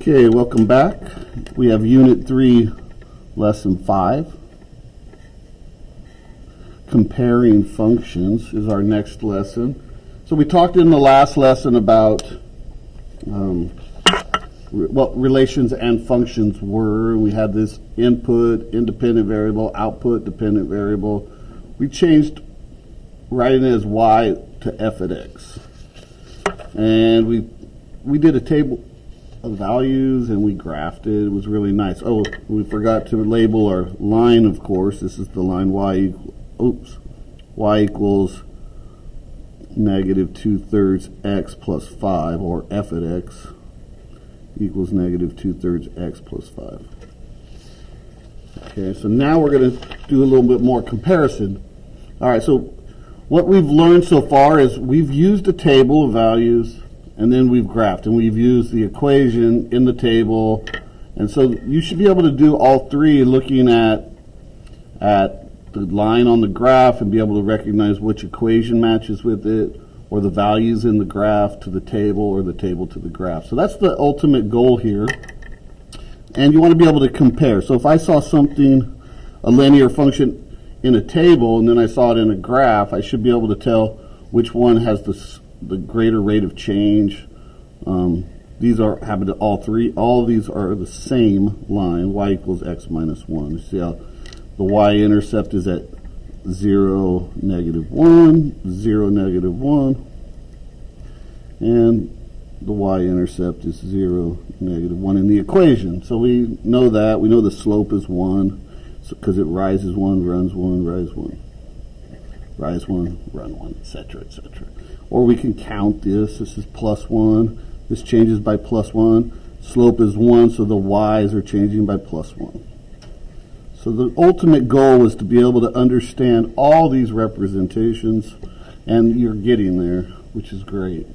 Okay, welcome back. We have Unit 3, Lesson 5. Comparing functions is our next lesson. So we talked in the last lesson about what relations and functions were. We had this input, independent variable, output, dependent variable. We changed writing it as y to f at x. And we did a table of values and we graphed it. It was really nice. Oh, we forgot to label our line, of course. This is the line y equals negative 2/3 x plus 5, or f at x equals negative 2/3 x plus 5. Okay, so now we're going to do a little bit more comparison. All right, so what we've learned so far is we've used a table of values and then we've graphed, and we've used the equation in the table. And so you should be able to do all three, looking at the line on the graph and be able to recognize which equation matches with it, or the values in the graph to the table, or the table to the graph. So that's the ultimate goal here. And you want to be able to compare. So if I saw something, a linear function in a table, and then I saw it in a graph, I should be able to tell which one has the greater rate of change. These happen to all three. All of these are the same line, y equals x minus 1. You see how the y-intercept is at 0, negative 1, 0, negative 1, and the y-intercept is 0, negative 1 in the equation. So we know that. We know the slope is 1, because it rises 1, runs 1, rise 1, rise 1, run 1, etc., etc. Or we can count this. This is plus 1. This changes by plus 1. Slope is 1, so the y's are changing by plus 1. So the ultimate goal is to be able to understand all these representations, and you're getting there, which is great.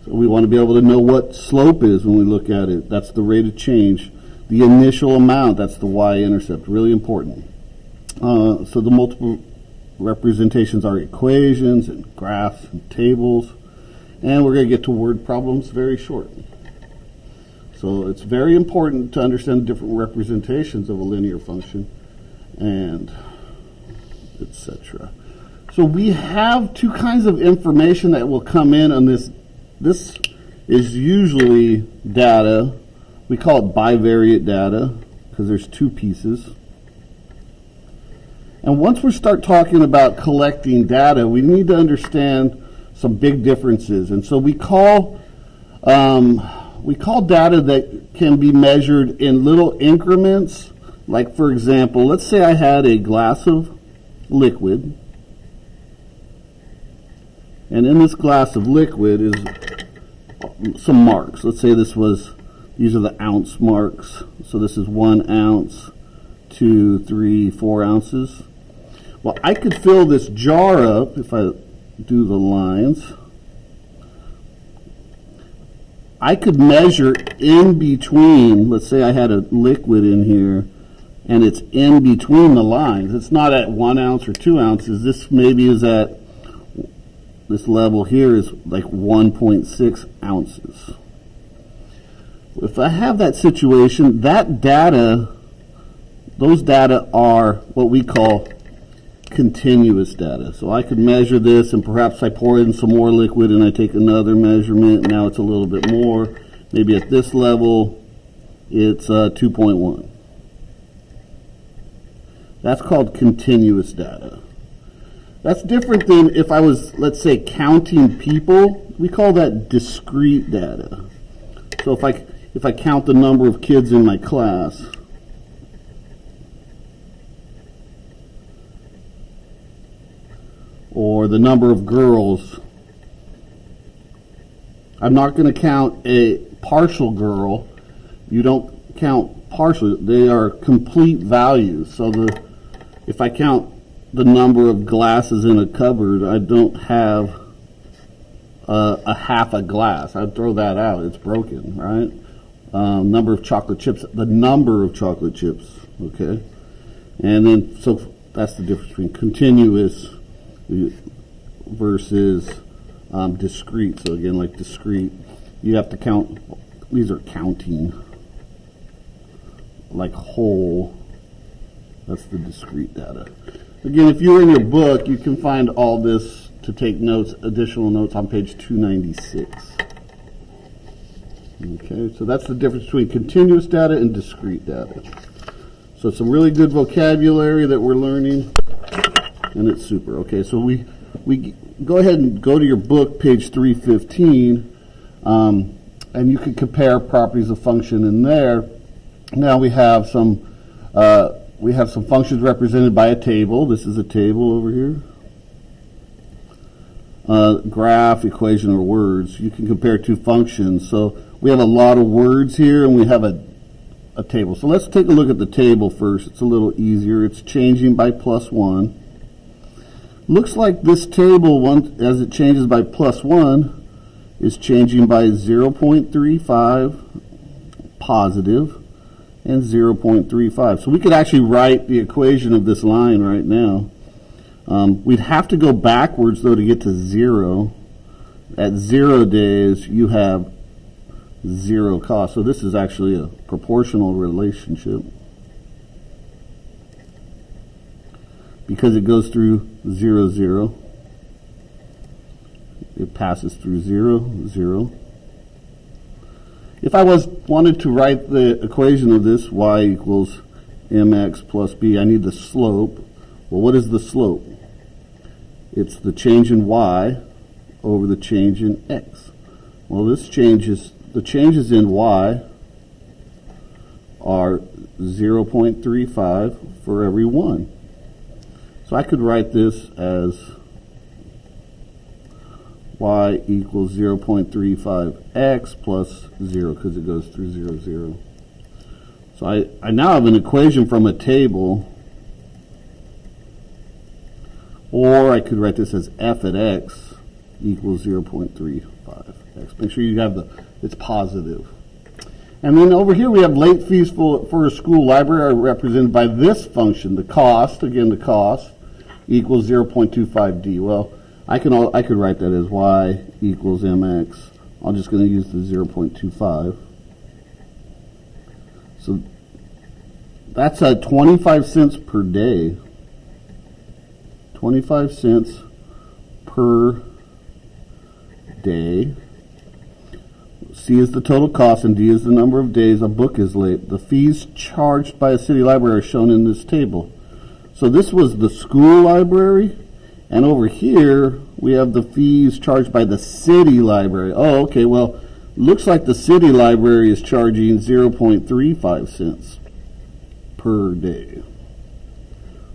So we want to be able to know what slope is when we look at it. That's the rate of change. The initial amount, that's the y-intercept, really important. So the multiple representations are equations and graphs and tables. And we're going to get to word problems very short. So it's very important to understand different representations of a linear function, and etc. So we have two kinds of information that will come in on this. This is usually data. We call it bivariate data because there's two pieces. And once we start talking about collecting data, we need to understand some big differences. And so we call data that can be measured in little increments. Like, for example, let's say I had a glass of liquid, and in this glass of liquid is some marks. Let's say these are the ounce marks. So this is 1 ounce, 2, 3, 4 ounces. Well, I could fill this jar up if I do the lines. I could measure in between. Let's say I had a liquid in here and it's in between the lines. It's not at 1 ounce or 2 ounces. This maybe is at, this level here is like 1.6 ounces. If I have that situation, that data, those data are what we call continuous data. So I could measure this, and perhaps I pour in some more liquid and I take another measurement. Now it's a little bit more. Maybe at this level it's 2.1. That's called continuous data. That's different than if I was, let's say, counting people. We call that discrete data. So if I count the number of kids in my class, or the number of girls, I'm not going to count a partial girl. You don't count partial. They are complete values. So if I count the number of glasses in a cupboard, I don't have a half a glass. I'd throw that out. It's broken, right? Number of chocolate chips, the number of chocolate chips, okay? And then, so that's the difference between continuous versus discrete. So again, like discrete, you have to count these are counting, like whole. That's the discrete data. Again, if you're in your book, you can find all this to take notes, additional notes on page 296. Okay, so that's the difference between continuous data and discrete data. So some really good vocabulary that we're learning, and it's super. Okay, so we go ahead and go to your book, page 315, and you can compare properties of function in there. Now we have some functions represented by a table. This is a table over here. Graph, equation, or words. You can compare two functions. So we have a lot of words here, and we have a table. So let's take a look at the table first. It's a little easier. It's changing by +1. Looks like this table, as it changes by +1, is changing by 0.35 positive and 0.35. So we could actually write the equation of this line right now. We'd have to go backwards, though, to get to 0. At 0 days, you have 0 cost. So this is actually a proportional relationship because it goes through 0, 0. It passes through 0, 0. If I wanted to write the equation of this, y equals mx plus b, I need the slope. Well, what is the slope? It's the change in y over the change in x. Well, the changes in y are 0.35 for every 1. So I could write this as y equals 0.35x plus 0 because it goes through 0, 0. So I now have an equation from a table, or I could write this as f at x equals 0.35x. Make sure you have it's positive. And then over here we have late fees for a school library are represented by this function, the cost, again the cost, equals 0.25d. Well, I could write that as y equals mx. I'm just going to use the 0.25. So that's 25 cents per day. 25 cents per day. C is the total cost and D is the number of days a book is late. The fees charged by a city library are shown in this table. So this was the school library, and over here we have the fees charged by the city library. Oh, okay, well, looks like the city library is charging 0.35 cents per day.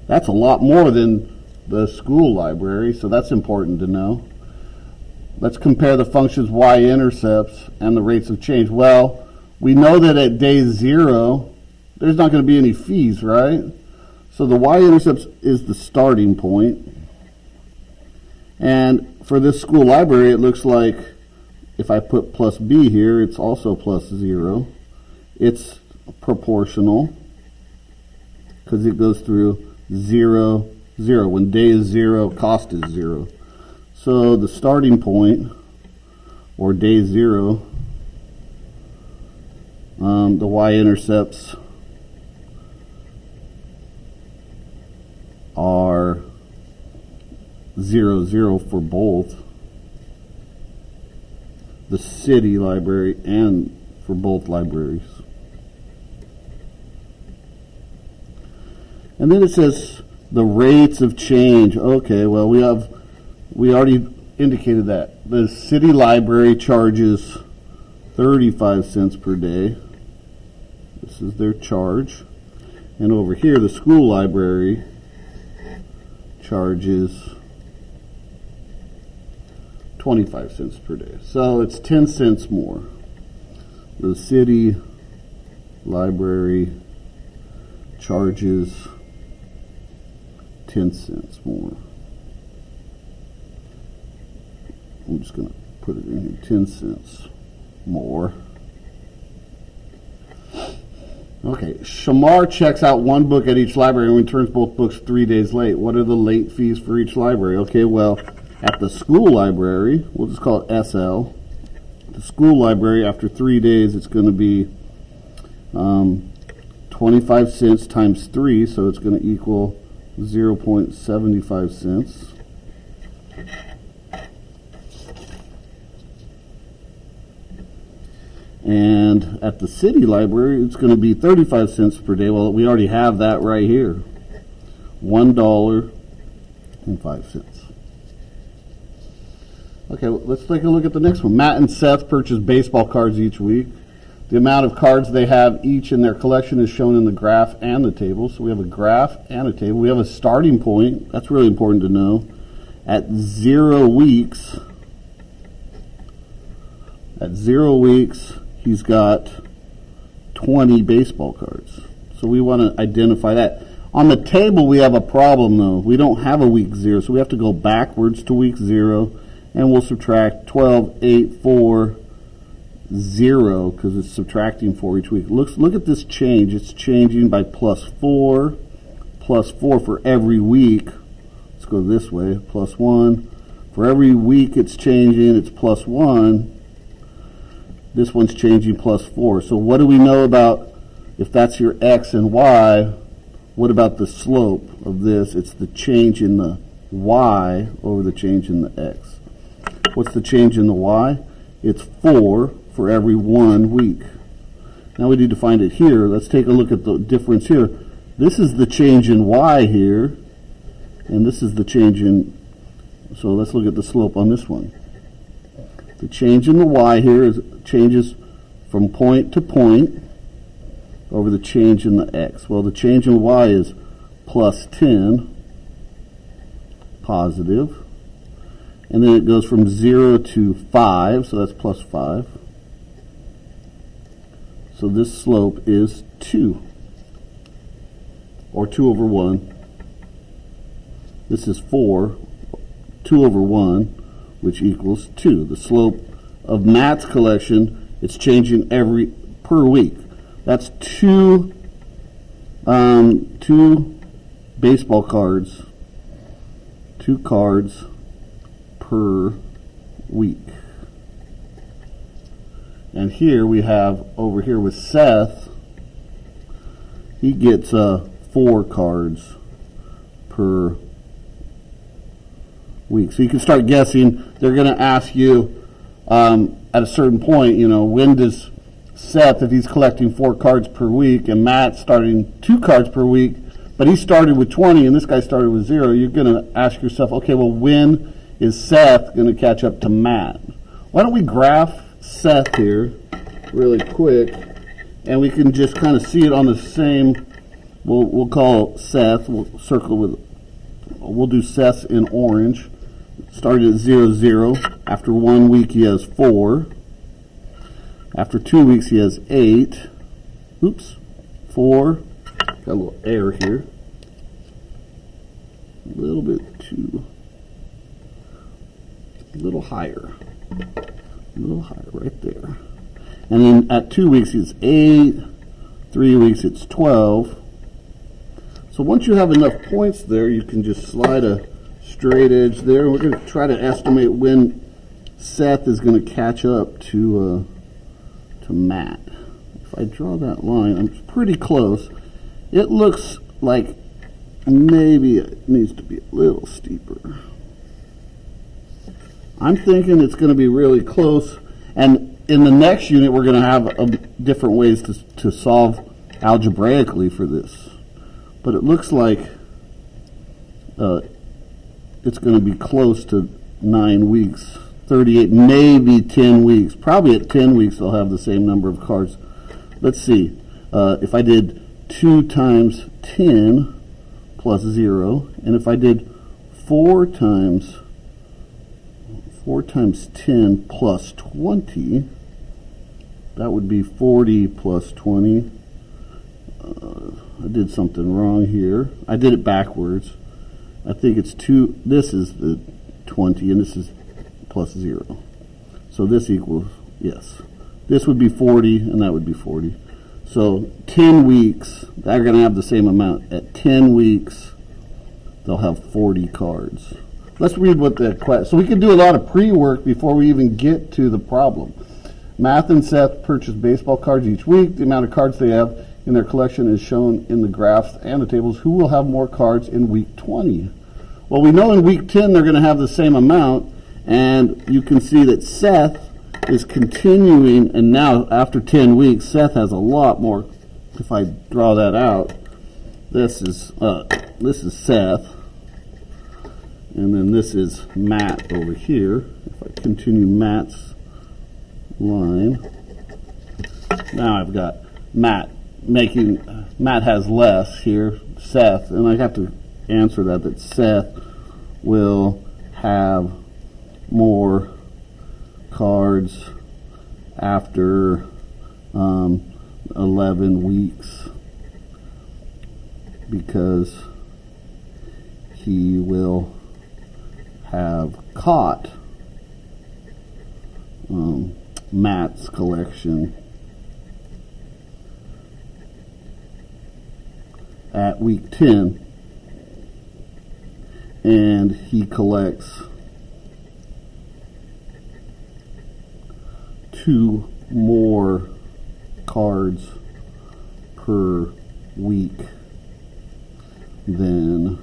That's a lot more than the school library, so that's important to know. Let's compare the functions y-intercepts and the rates of change. Well, we know that at day 0, there's not going to be any fees, right? So the y-intercepts is the starting point. And for this school library, it looks like if I put plus b here, it's also plus 0. It's proportional because it goes through 0, 0. When day is 0, cost is 0. So the starting point, or day 0, the y-intercepts are 0, 0 for both the city library and for both libraries. And then it says the rates of change. Okay, well, we already indicated that. The city library charges 35 cents per day. This is their charge. And over here, the school library charges 25 cents per day. So it's 10 cents more. The city library charges 10 cents more. I'm just going to put it in here, 10 cents more. Okay, Shamar checks out one book at each library and returns both books 3 days late. What are the late fees for each library? Okay, well, at the school library, we'll just call it SL. The school library, after 3 days, it's going to be 25 cents times 3, so it's going to equal 0.75 cents. And at the city library, it's going to be 35 cents per day. Well, we already have that right here. $1.05. Okay, let's take a look at the next one. Matt and Seth purchase baseball cards each week. The amount of cards they have each in their collection is shown in the graph and the table. So we have a graph and a table. We have a starting point. That's really important to know. At 0 weeks, he's got 20 baseball cards. So we want to identify that. On the table, we have a problem, though. We don't have a week 0, so we have to go backwards to week 0, and we'll subtract 12, 8, 4, 0, because it's subtracting 4 each week. Look at this change. It's changing by plus 4 for every week. Let's go this way, plus 1. For every week it's changing, it's plus 1. This one's changing plus 4. So what do we know about, if that's your x and y, what about the slope of this? It's the change in the y over the change in the x. What's the change in the y? It's 4 for every 1 week. Now we need to find it here. Let's take a look at the difference here. This is the change in y here, and this is the change in, so let's look at the slope on this one. The change in the y here changes from point to point over the change in the x. Well, the change in y is plus 10, positive. And then it goes from 0 to 5, so that's plus 5. So this slope is 2, or 2 over 1. This is 4, 2 over 1, which equals 2. The slope of Matt's collection, it's changing per week. That's two baseball cards, 2 cards per week. And here we have, over here with Seth, he gets 4 cards per week. So you can start guessing. They're going to ask you at a certain point, when does Seth, if he's collecting 4 cards per week, and Matt's starting 2 cards per week, but he started with 20 and this guy started with 0, you're going to ask yourself, okay, well, when is Seth going to catch up to Matt? Why don't we graph Seth here really quick, and we can just kind of see it on the same, we'll call Seth, we'll do Seth in orange. Started at 0, 0. After 1 week he has 4. After 2 weeks he has 8. Oops, 4. Got a little error here. A little bit too, a little higher right there. And then at 2 weeks it's 8. 3 weeks it's 12. So once you have enough points there, you can just slide a straight edge there. We're going to try to estimate when Seth is going to catch up to Matt. If I draw that line, I'm pretty close. It looks like maybe it needs to be a little steeper. I'm thinking it's going to be really close, and in the next unit we're going to have different ways to solve algebraically for this. But it looks like it's going to be close to 9 weeks, 38, maybe 10 weeks. Probably at 10 weeks they'll have the same number of cards. Let's see. If I did 2 times 10 plus 0, and if I did 4 times 10 plus 20, that would be 40 plus 20. I did something wrong here. I did it backwards. I think it's 2, this is the 20, and this is plus 0. So this equals, yes. This would be 40, and that would be 40. So 10 weeks, they're going to have the same amount. At 10 weeks, they'll have 40 cards. Let's read what the question, so we can do a lot of pre-work before we even get to the problem. Math and Seth purchase baseball cards each week. The amount of cards they have in their collection is shown in the graphs and the tables. Who will have more cards in week 20? Well, we know in week 10 they're going to have the same amount, and you can see that Seth is continuing, and now after 10 weeks, Seth has a lot more. If I draw that out, this is Seth, and then this is Matt over here. If I continue Matt's line, now I've got Matt has less here, Seth, and I have to answer that Seth will have more cards after 11 weeks because he will have caught Matt's collection at week 10, and he collects 2 more cards per week than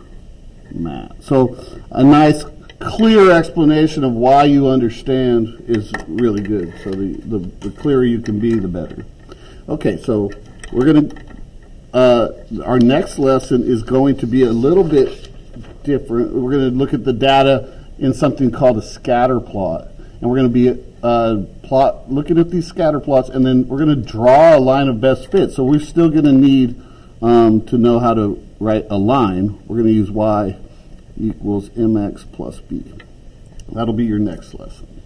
Matt. So a nice clear explanation of why you understand is really good. So the clearer you can be, the better. Okay, so we're going to our next lesson is going to be a little bit different. We're going to look at the data in something called a scatter plot, and we're going to be looking at these scatter plots, and then we're going to draw a line of best fit. So we're still going to need to know how to write a line. We're going to use y equals mx plus b. That'll be your next lesson.